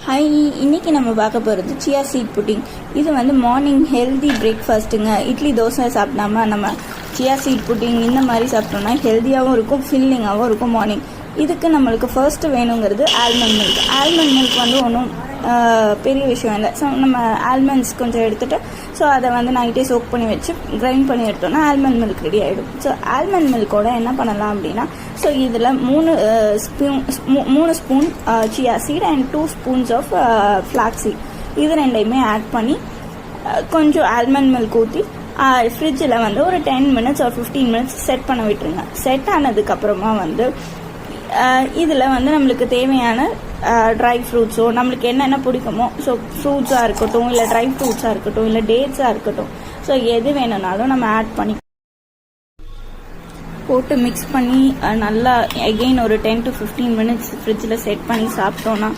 Hi, இன்னைக்கு நம்ம பார்க்க போகிறது சியா சீட் புட்டிங். இது வந்து மார்னிங் ஹெல்தி பிரேக்ஃபாஸ்ட்டுங்க. இட்லி தோசை சாப்பிடாம நம்ம சியா சீட் புட்டிங் இந்த மாதிரி சாப்பிட்டோம்னா ஹெல்த்தியாகவும் இருக்கும், ஃபில்லிங்காகவும் இருக்கும் மார்னிங். இதுக்கு நம்மளுக்கு ஃபர்ஸ்ட்டு வேணுங்கிறது ஆல்மண்ட் மில்க். ஆல்மண்ட் மில்க் வந்து ஒன்றும் பெரிய விஷயம் இல்லை. ஸோ நம்ம ஆல்மண்ட்ஸ் கொஞ்சம் எடுத்துகிட்டு ஸோ அதை வந்து நைட்டே சோக் பண்ணி வச்சு கிரைண்ட் பண்ணி எடுத்தோம்னா ஆல்மண்ட் மில்க் ரெடி ஆகிடும். ஸோ ஆல்மண்ட் மில்கோட என்ன பண்ணலாம் அப்படின்னா, ஸோ இதில் 3 spoon chia seed and 2 spoons of flax seed இது ரெண்டையுமே ஆட் பண்ணி கொஞ்சம் ஆல்மண்ட் மில்க் ஊற்றி ஃப்ரிட்ஜில் வந்து ஒரு 10 மினிட்ஸ் ஒரு 15 மினிட்ஸ் செட் பண்ண விட்டுருங்க. செட் ஆனதுக்கப்புறமா வந்து இதில் வந்து நம்மளுக்கு தேவையான ட்ரை ஃப்ரூட்ஸோ நம்மளுக்கு என்னென்ன பிடிக்குமோ, ஸோ ஃப்ரூட்ஸாக இருக்கட்டும், இல்லை ட்ரை ஃப்ரூட்ஸாக இருக்கட்டும், இல்லை டேட்ஸாக இருக்கட்டும், ஸோ எது வேணும்னாலும் நம்ம ஆட் பண்ணி போட்டு மிக்ஸ் பண்ணி நல்லா எகெயின் ஒரு 10 to 15 மினிட்ஸ் ஃப்ரிட்ஜில் செட் பண்ணி சாப்பிட்டோன்னா